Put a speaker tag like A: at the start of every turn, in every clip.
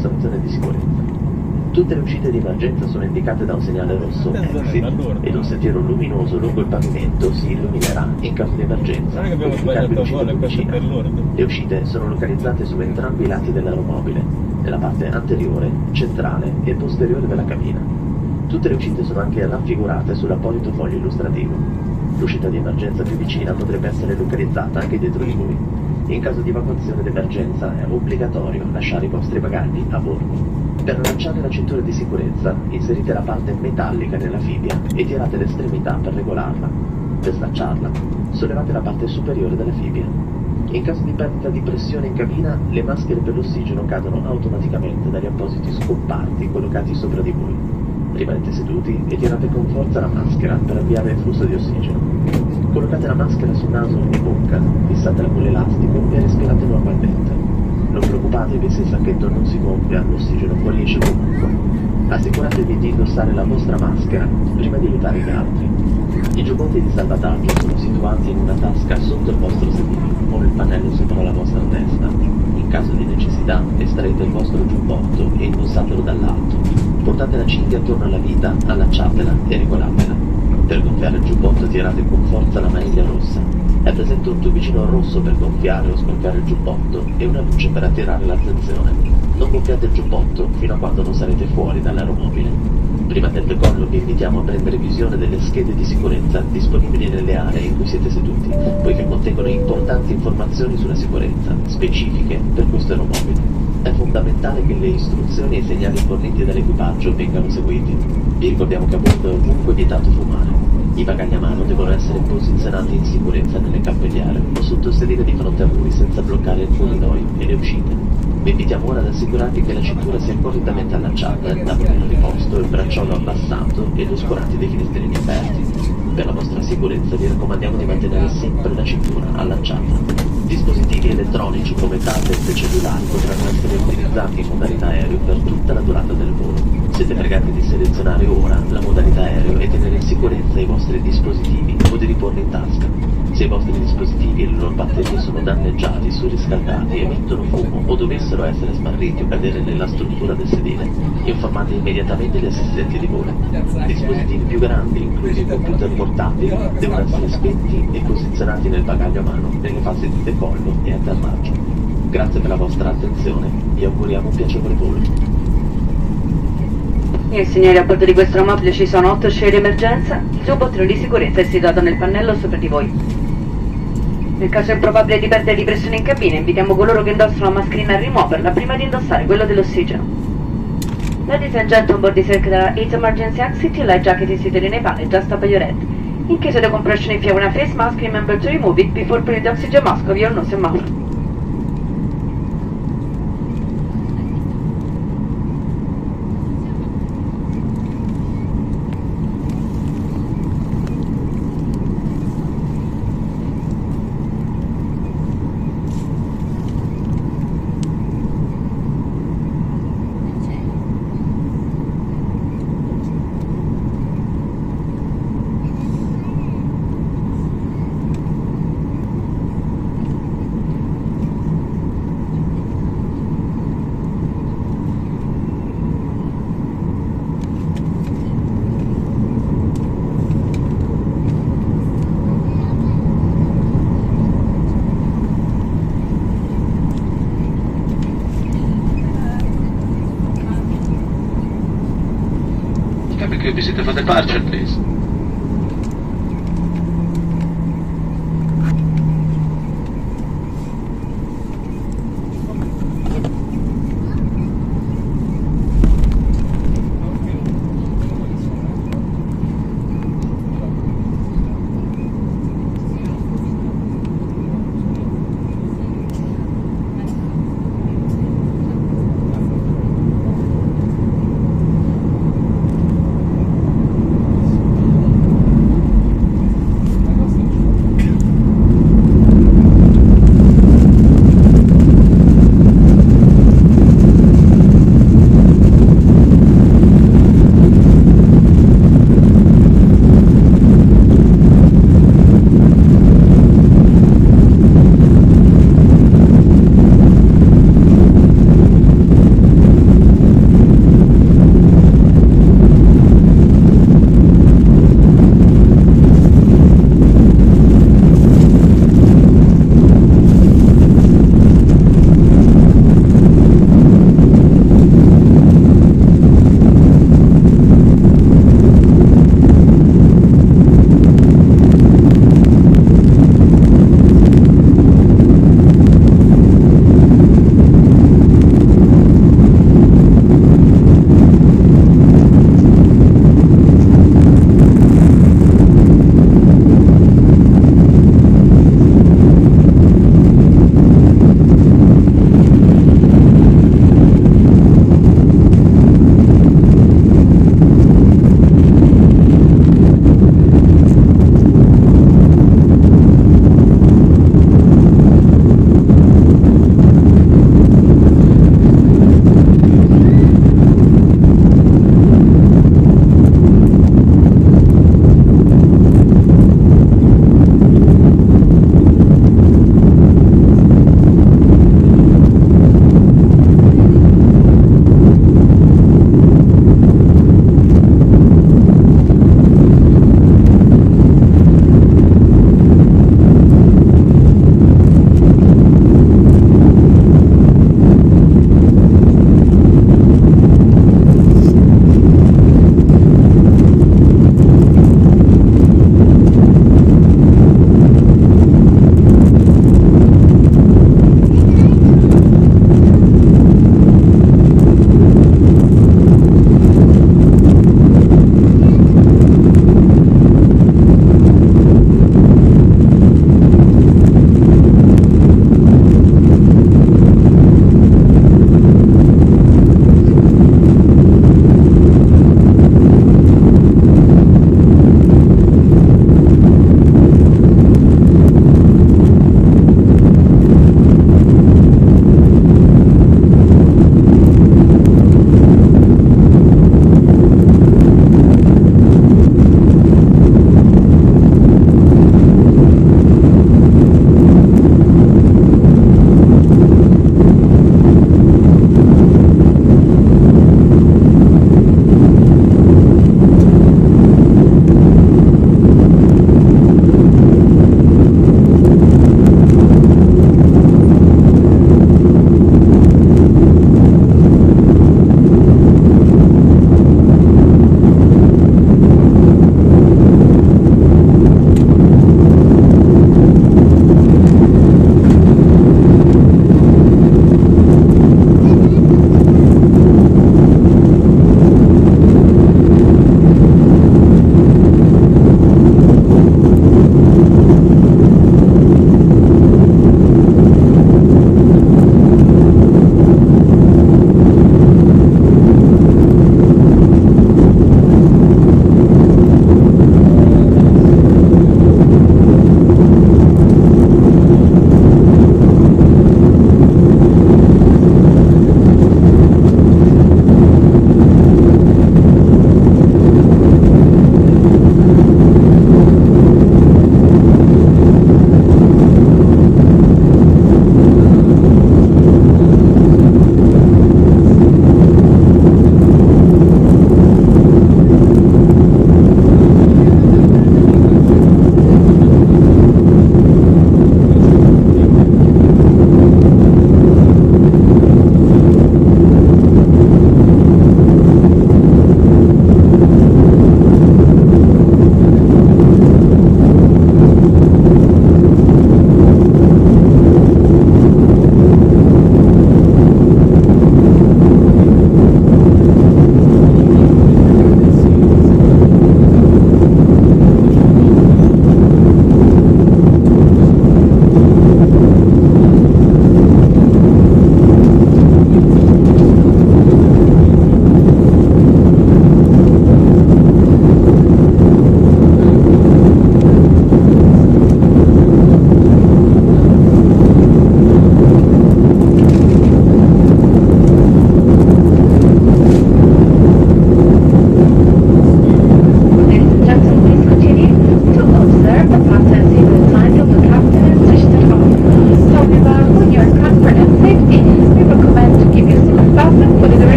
A: dimostrazione di sicurezza. Tutte le uscite di emergenza sono indicate da un segnale rosso exit ed un sentiero luminoso lungo il pavimento si illuminerà in caso di emergenza per indicare l'uscita più vicina. Le uscite sono localizzate su entrambi i lati dell'aeromobile, nella parte anteriore, centrale e posteriore della cabina. Tutte le uscite sono anche raffigurate sull'apposito foglio illustrativo. L'uscita di emergenza più vicina potrebbe essere localizzata anche dietro di voi. In caso di evacuazione d'emergenza è obbligatorio lasciare i vostri bagagli a bordo. Per lanciare la cintura di sicurezza, inserite la parte metallica nella fibbia e tirate l'estremità per regolarla. Per slacciarla, sollevate la parte superiore della fibbia. In caso di perdita di pressione in cabina, le maschere per l'ossigeno cadono automaticamente dagli appositi scomparti collocati sopra di voi. Rimanete seduti e tirate con forza la maschera per avviare il flusso di ossigeno. Collocate la maschera sul naso e bocca, fissatela con l'elastico e respirate normalmente. Non preoccupatevi se il sacchetto non si gonfia, l'ossigeno fuoriesce comunque. Assicuratevi di indossare la vostra maschera prima di aiutare gli altri. I giubbotti di salvataggio sono situati in una tasca sotto il vostro sedile o nel pannello sopra la vostra testa. In caso di necessità, estraete il vostro giubbotto e indossatelo dall'alto. Portate la cinghia attorno alla vita, allacciatela e regolatela. Per gonfiare il giubbotto tirate con forza la maniglia rossa. È presente un tubicino rosso per gonfiare o sgonfiare il giubbotto e una luce per attirare l'attenzione. Non gonfiate il giubbotto fino a quando non sarete fuori dall'aeromobile. Prima del decollo vi invitiamo a prendere visione delle schede di sicurezza disponibili nelle aree in cui siete seduti, poiché contengono importanti informazioni sulla sicurezza, specifiche per questo aeromobile. È fondamentale che le istruzioni e i segnali forniti dall'equipaggio vengano seguiti. Vi ricordiamo che a bordo è ovunque vietato fumare. I bagagli a mano devono essere posizionati in sicurezza nelle cappelliere o sotto il sedile di fronte a voi senza bloccare il corridoio e le uscite. Vi invitiamo ora ad assicurarvi che la cintura sia correttamente allacciata, il tavolino di posto, il bracciolo abbassato e oscurati dei finestrini aperti. Per la vostra sicurezza vi raccomandiamo di mantenere sempre la cintura allacciata. Dispositivi elettronici come tablet e cellulari potranno essere utilizzati in modalità aereo per tutta la durata del volo. Siete pregati di selezionare ora la modalità aereo e tenere in sicurezza i vostri dispositivi o di riporli in tasca. Se i vostri dispositivi e le loro batterie sono danneggiati, surriscaldati, emettono fumo o dovessero essere smarriti o cadere nella struttura del sedile, informate immediatamente gli assistenti di volo. Dispositivi più grandi, inclusi computer portatili, devono essere spenti e posizionati nel bagaglio a mano nelle fasi di decollo e atterraggio. Grazie per la vostra attenzione, vi auguriamo un piacevole volo.
B: Signori, a bordo di questo aeromobile ci sono 8 scie di emergenza. Il giubbottino di sicurezza è situato nel pannello sopra di voi. Nel caso improbabile di perdita di pressione in cabina, invitiamo coloro che indossano la mascherina a rimuoverla prima di indossare quello dell'ossigeno. Ladies and gentlemen, on board this aircraft 8 emergency exit, your life jacket is seated in a van, just above your head. In case of the compression, if you have a face mask, remember to remove it before putting the oxygen mask over your nose and mouth.
A: Cabin visitor for departure, please.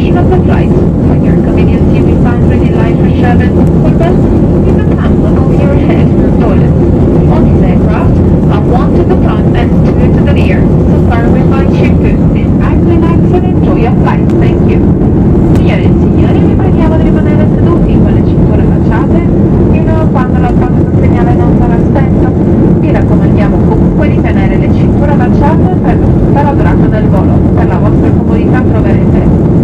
B: duration of the flight. For your convenience, you will find ready light for service for belt in the panel over your head for toilets. On this aircraft, one to the front and two to the rear. So far we find you good. This accident and enjoy your flight. Thank you. Signore e signori, vi preghiamo di rimanere seduti con le cinture allacciate fino a quando l'apposito segnale non sarà spento. Vi raccomandiamo comunque di tenere le cinture allacciate per tutta la durata del volo. Per la vostra comodità troverete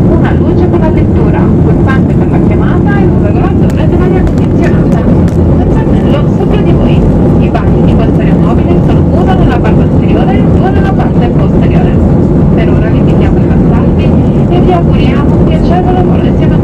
B: una luce per la lettura, un pulsante per la chiamata e un regolatore dell'aria condizionata. Il pannello sopra di voi. I bagni di questo aeromobile sono uno nella parte anteriore e due nella parte posteriore. Per ora vi invitiamo a rilassarvi e vi auguriamo un piacevole volo insieme a